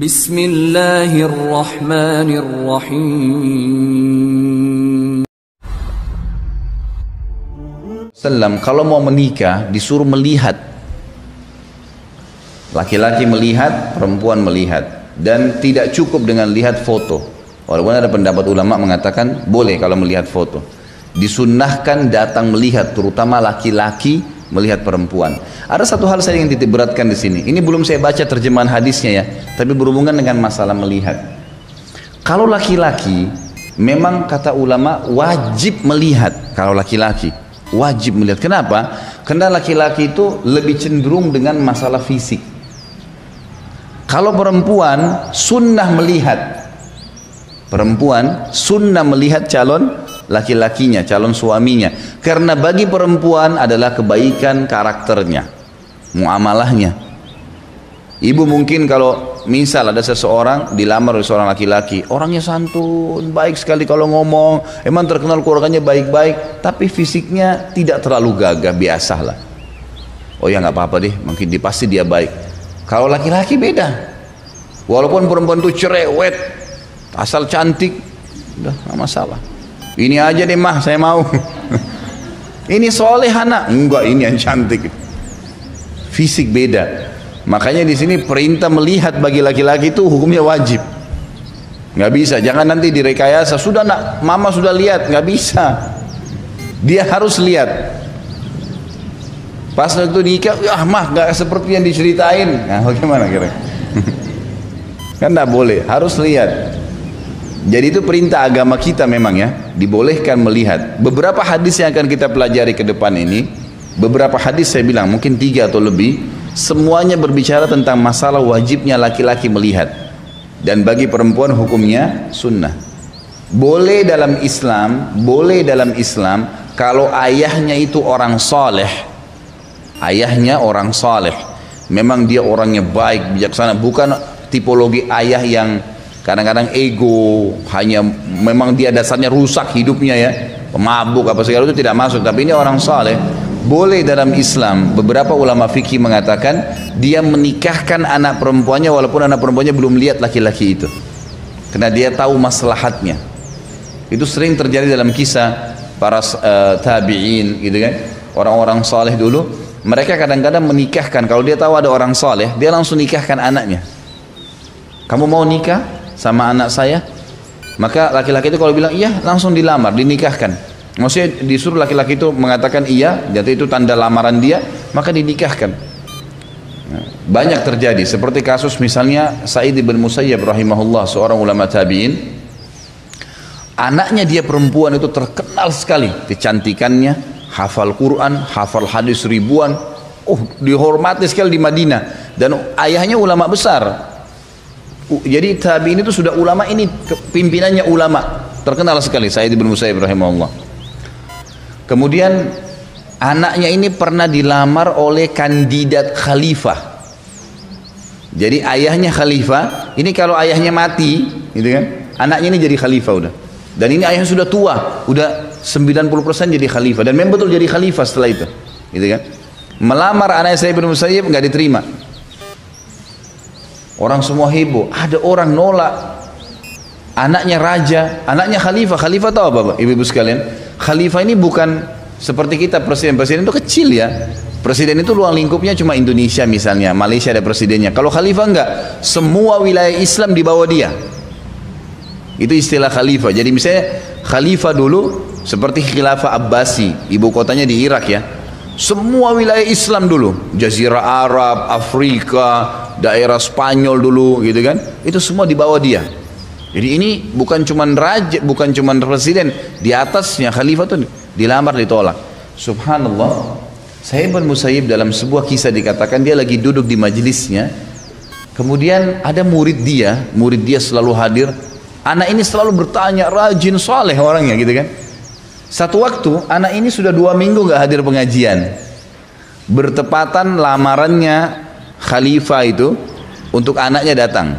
Bismillahirrahmanirrahim. Kalau mau menikah disuruh melihat, laki-laki melihat, perempuan melihat, dan tidak cukup dengan lihat foto. Walaupun ada pendapat ulama mengatakan boleh kalau melihat foto, disunnahkan datang melihat, terutama laki-laki melihat perempuan. Ada satu hal saya ingin titip beratkan di sini. Ini belum saya baca terjemahan hadisnya ya, tapi berhubungan dengan masalah melihat. Kalau laki-laki, memang kata ulama wajib melihat. Kalau laki-laki wajib melihat. Kenapa? Karena laki-laki itu lebih cenderung dengan masalah fisik. Kalau perempuan sunnah melihat. Perempuan sunnah melihat calon laki-lakinya, calon suaminya. Karena bagi perempuan adalah kebaikan karakternya, muamalahnya. Ibu mungkin kalau misal ada seseorang dilamar oleh seorang laki-laki, orangnya santun, baik sekali kalau ngomong, emang terkenal keluarganya baik-baik, tapi fisiknya tidak terlalu gagah, biasalah. Oh ya nggak apa-apa deh, mungkin pasti dia baik. Kalau laki-laki beda. Walaupun perempuan itu cerewet, asal cantik, udah nggak masalah. Ini aja deh mah, saya mau. Ini soleh anak, enggak, ini yang cantik. Fisik beda. Makanya di sini perintah melihat bagi laki-laki itu hukumnya wajib. Nggak bisa, jangan nanti direkayasa. Sudah nak, mama sudah lihat, nggak bisa. Dia harus lihat. Pas waktu nikah, ya mah nggak seperti yang diceritain. Nah, bagaimana kira? Kan nggak boleh, harus lihat. Jadi itu perintah agama kita memang ya, dibolehkan melihat. Beberapa hadis yang akan kita pelajari ke depan ini, beberapa hadis saya bilang mungkin 3 atau lebih, semuanya berbicara tentang masalah wajibnya laki-laki melihat. Dan bagi perempuan hukumnya sunnah. Boleh dalam Islam kalau ayahnya itu orang saleh. Ayahnya orang saleh. Memang dia orangnya baik, bijaksana, bukan tipologi ayah yang kadang-kadang ego, hanya memang dia dasarnya rusak hidupnya ya, pemabuk apa segala itu tidak masuk. Tapi ini orang saleh. Boleh dalam Islam, beberapa ulama fikih mengatakan dia menikahkan anak perempuannya walaupun anak perempuannya belum lihat laki-laki itu, karena dia tahu maslahatnya. Itu sering terjadi dalam kisah para tabi'in gitu kan, orang-orang saleh dulu. Mereka kadang-kadang menikahkan, kalau dia tahu ada orang saleh, dia langsung nikahkan anaknya. Kamu mau nikah sama anak saya? Maka laki-laki itu kalau bilang iya, langsung dilamar, dinikahkan. Maksudnya disuruh laki-laki itu mengatakan iya, jadi itu tanda lamaran dia, maka dinikahkan. Banyak terjadi, seperti kasus misalnya Sa'id bin Musayyab rahimahullah, seorang ulama tabi'in. Anaknya dia perempuan itu terkenal sekali kecantikannya, hafal Quran, hafal hadis ribuan, dihormati sekali di Madinah, dan ayahnya ulama besar. Jadi tabi'in itu sudah ulama, ini pimpinannya ulama terkenal sekali, Sa'id bin Musayyab rahimahullah. Kemudian anaknya ini pernah dilamar oleh kandidat khalifah. Jadi ayahnya khalifah, ini kalau ayahnya mati, gitu kan, anaknya ini jadi khalifah udah. Dan ini ayahnya sudah tua, udah 90% jadi khalifah, dan memang betul jadi khalifah setelah itu, gitu kan. Melamar anak Sa'id bin Musayyib nggak diterima. Orang semua heboh, ada orang nolak. Anaknya raja, anaknya khalifah. Khalifah tahu apa, Pak? Ibu-ibu sekalian? Khalifah ini bukan seperti kita presiden. Presiden itu kecil ya. Presiden itu ruang lingkupnya cuma Indonesia misalnya, Malaysia ada presidennya. Kalau khalifah enggak, semua wilayah Islam di bawah dia. Itu istilah khalifah. Jadi misalnya khalifah dulu seperti khilafah Abbasi, ibu kotanya di Irak ya. Semua wilayah Islam dulu, Jazirah Arab, Afrika, daerah Spanyol dulu gitu kan, itu semua di bawah dia. Jadi ini bukan cuman raja, bukan cuman presiden, di atasnya khalifah tuh dilamar ditolak. Subhanallah. Sa'id bin Musayyib dalam sebuah kisah dikatakan dia lagi duduk di majelisnya, kemudian ada murid dia selalu hadir. Anak ini selalu bertanya, rajin, saleh orangnya gitu kan. Satu waktu anak ini sudah 2 minggu gak hadir pengajian. Bertepatan lamarannya khalifah itu untuk anaknya datang.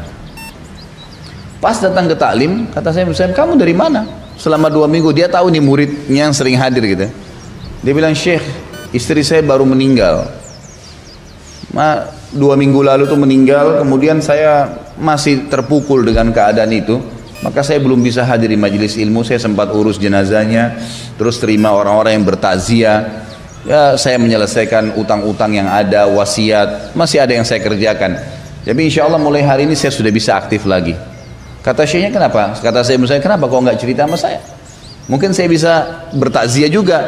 Pas datang ke taklim, kata saya, kamu dari mana? Selama 2 minggu, dia tahu nih muridnya yang sering hadir gitu. Dia bilang, Syekh, istri saya baru meninggal. 2 minggu lalu tuh meninggal, kemudian saya masih terpukul dengan keadaan itu, maka saya belum bisa hadir di majelis ilmu. Saya sempat urus jenazahnya, terus terima orang-orang yang bertakziah, ya saya menyelesaikan utang-utang yang ada, wasiat, masih ada yang saya kerjakan. Jadi insya Allah mulai hari ini saya sudah bisa aktif lagi. Kata syekhnya, kenapa? Kata saya, kenapa kok nggak cerita sama saya? Mungkin saya bisa bertakziah juga.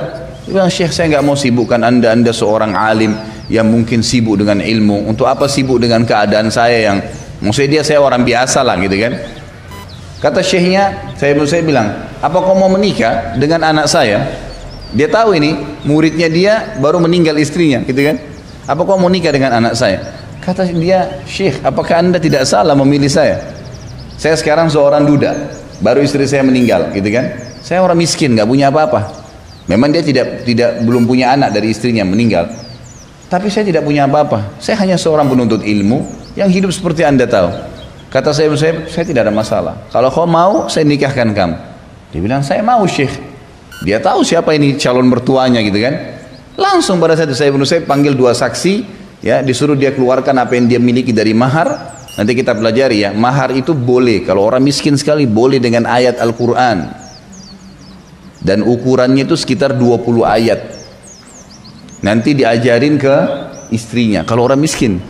Dia bilang, Syekh, saya nggak mau sibukkan anda seorang alim yang mungkin sibuk dengan ilmu. Untuk apa sibuk dengan keadaan saya yang, maksudnya saya orang biasa lah gitu kan. Kata syekhnya, saya bilang, apa kau mau menikah dengan anak saya? Dia tahu ini muridnya dia baru meninggal istrinya gitu kan. Apa kau mau nikah dengan anak saya? Kata dia, Syekh, apakah anda tidak salah memilih saya? Saya sekarang seorang duda, baru istri saya meninggal gitu kan. Saya orang miskin, nggak punya apa-apa. Memang dia belum punya anak dari istrinya meninggal, tapi saya tidak punya apa-apa. Saya hanya seorang penuntut ilmu yang hidup seperti anda tahu. Kata saya tidak ada masalah. Kalau kau mau, saya nikahkan kamu. Dia bilang, saya mau, Syekh. Dia tahu siapa ini calon mertuanya gitu kan. Langsung pada saat itu saya panggil 2 saksi, ya, disuruh dia keluarkan apa yang dia miliki dari mahar. Nanti kita pelajari ya, mahar itu boleh kalau orang miskin sekali, boleh dengan ayat Al-Quran. Dan ukurannya itu sekitar 20 ayat. Nanti diajarin ke istrinya kalau orang miskin.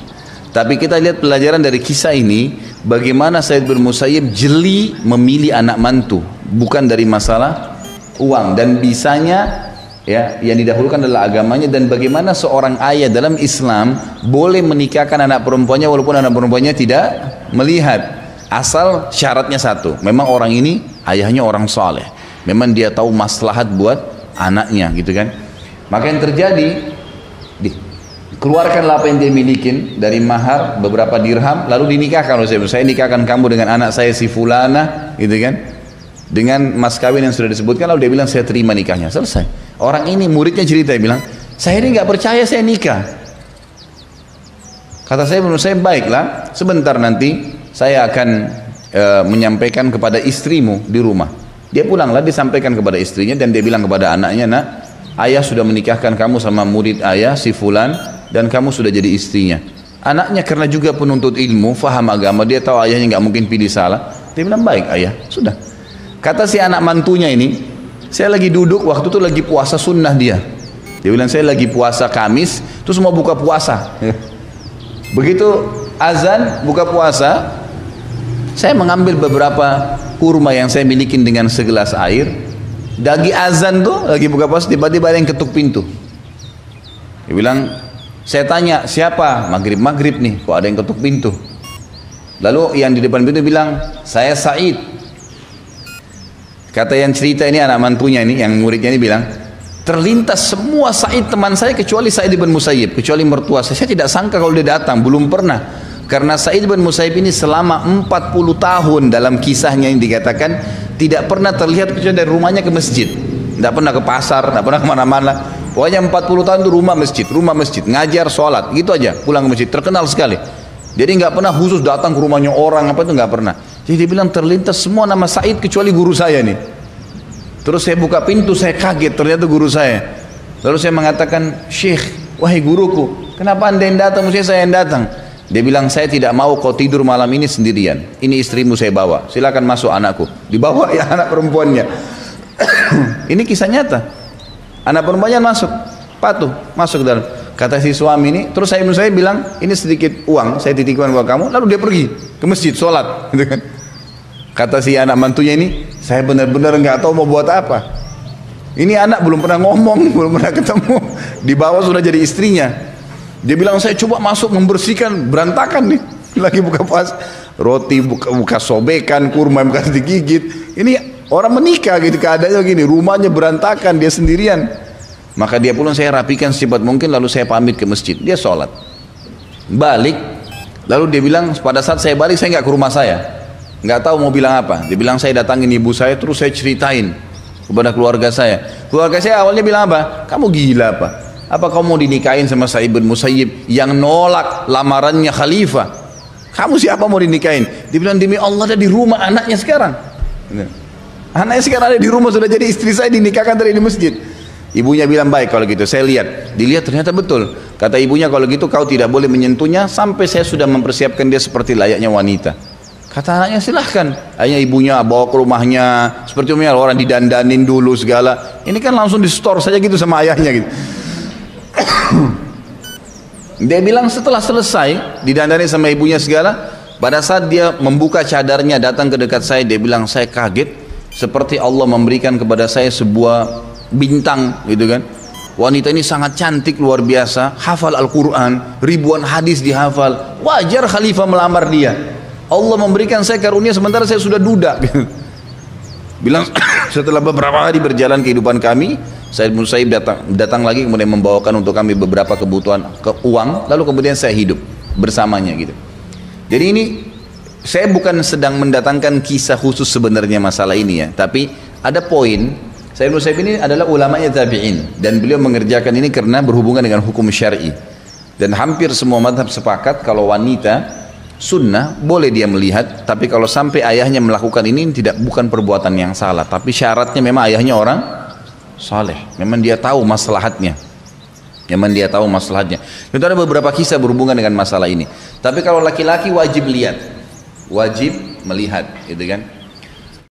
Tapi kita lihat pelajaran dari kisah ini, bagaimana Sa'id bin Musayyib jeli memilih anak mantu, bukan dari masalah uang. Dan bisanya, ya, yang didahulukan adalah agamanya. Dan bagaimana seorang ayah dalam Islam boleh menikahkan anak perempuannya walaupun anak perempuannya tidak melihat, asal syaratnya satu, memang orang ini ayahnya orang saleh, memang dia tahu maslahat buat anaknya gitu kan. Maka yang terjadi, keluarkanlah apa yang dia milikin dari mahar, beberapa dirham, lalu dinikahkan oleh saya nikahkan kamu dengan anak saya si fulana gitu kan, dengan mas kawin yang sudah disebutkan. Lalu dia bilang, saya terima nikahnya, selesai. Orang ini muridnya cerita, dia bilang, saya ini nggak percaya saya nikah. Kata saya, menurut saya, baiklah, sebentar nanti saya akan menyampaikan kepada istrimu di rumah. Dia pulanglah, disampaikan kepada istrinya, dan dia bilang kepada anaknya, nak, ayah sudah menikahkan kamu sama murid ayah si fulan, dan kamu sudah jadi istrinya. Anaknya karena juga penuntut ilmu, faham agama, dia tahu ayahnya nggak mungkin pilih salah. Dia bilang, baik ayah, sudah. Kata si anak mantunya ini, saya lagi duduk waktu itu lagi puasa sunnah dia. Dia bilang, saya lagi puasa Kamis, terus mau buka puasa. Begitu azan buka puasa, saya mengambil beberapa kurma yang saya miliki dengan segelas air. Dagi azan tuh lagi buka puasa, tiba-tiba ada yang ketuk pintu. Dia bilang, saya tanya siapa? Maghrib nih, kok ada yang ketuk pintu? Lalu yang di depan pintu bilang, saya Said. Kata yang cerita ini anak mantunya ini, yang muridnya ini bilang, terlintas semua Said teman saya kecuali Sa'id bin Musayyib, kecuali mertua saya. Saya tidak sangka kalau dia datang, belum pernah. Karena Sa'id bin Musayyib ini selama 40 tahun dalam kisahnya yang dikatakan tidak pernah terlihat kecuali dari rumahnya ke masjid. Tidak pernah ke pasar, tidak pernah kemana-mana. Pokoknya 40 tahun itu rumah masjid, ngajar, sholat, gitu aja, pulang ke masjid, terkenal sekali. Jadi nggak pernah khusus datang ke rumahnya orang, apa itu nggak pernah. Jadi dia bilang terlintas semua nama Said kecuali guru saya nih. Terus saya buka pintu, saya kaget, ternyata guru saya. Lalu saya mengatakan, Syekh, wahai guruku, kenapa anda yang datang, mesti saya yang datang? Dia bilang, saya tidak mau kau tidur malam ini sendirian. Ini istrimu saya bawa, silakan masuk anakku. Dibawa ya anak perempuannya. Ini kisah nyata. Anak perempuannya masuk, patuh, masuk ke dalam. Kata si suami ini, terus saya bilang, ini sedikit uang, saya titipkan buat kamu. Lalu dia pergi ke masjid, sholat. Kata si anak mantunya ini, saya benar-benar nggak tahu mau buat apa. Ini anak belum pernah ngomong, belum pernah ketemu. Di bawah sudah jadi istrinya. Dia bilang, saya coba masuk membersihkan, berantakan nih. Lagi buka puasa, roti buka sobekan, kurma bekas digigit. Ini orang menikah gitu, keadaannya gini, rumahnya berantakan, dia sendirian. Maka dia pulang, saya rapikan secepat mungkin, lalu saya pamit ke masjid. Dia sholat, balik. Lalu dia bilang, pada saat saya balik, saya nggak ke rumah saya, nggak tahu mau bilang apa. Dia bilang, saya datangin ibu saya, terus saya ceritain kepada keluarga saya. Keluarga saya awalnya bilang apa? Kamu gila apa? Apa kamu mau dinikahin sama Sa'id bin Musayyib yang nolak lamarannya khalifah? Kamu siapa mau dinikahin? Dia bilang, demi Allah ada di rumah anaknya sekarang. Anaknya sekarang ada di rumah, sudah jadi istri saya, dinikahkan tadi di masjid. Ibunya bilang, baik kalau gitu, saya lihat. Dilihat ternyata betul. Kata ibunya, kalau gitu kau tidak boleh menyentuhnya sampai saya sudah mempersiapkan dia seperti layaknya wanita. Kata anaknya, silahkan. Akhirnya ibunya bawa ke rumahnya, seperti umumnya orang didandanin dulu segala. Ini kan langsung di store saja gitu sama ayahnya gitu. Dia bilang setelah selesai didandani sama ibunya segala, pada saat dia membuka cadarnya datang ke dekat saya, dia bilang, saya kaget seperti Allah memberikan kepada saya sebuah bintang gitu kan. Wanita ini sangat cantik luar biasa, hafal Al-Quran, ribuan hadis dihafal, wajar khalifah melamar dia. Allah memberikan saya karunia sementara saya sudah duda. Bilang setelah beberapa hari berjalan kehidupan kami, Said Musaib datang lagi kemudian membawakan untuk kami beberapa kebutuhan uang, lalu kemudian saya hidup bersamanya gitu. Jadi ini saya bukan sedang mendatangkan kisah khusus sebenarnya masalah ini ya, tapi ada poin. Said Musaib ini adalah ulamanya tabi'in dan beliau mengerjakan ini karena berhubungan dengan hukum syar'i. Dan hampir semua mazhab sepakat kalau wanita sunnah boleh dia melihat, tapi kalau sampai ayahnya melakukan ini bukan perbuatan yang salah, tapi syaratnya memang ayahnya orang saleh, memang dia tahu maslahatnya. Itu ada beberapa kisah berhubungan dengan masalah ini. Tapi kalau laki-laki wajib lihat, wajib melihat, gitu kan?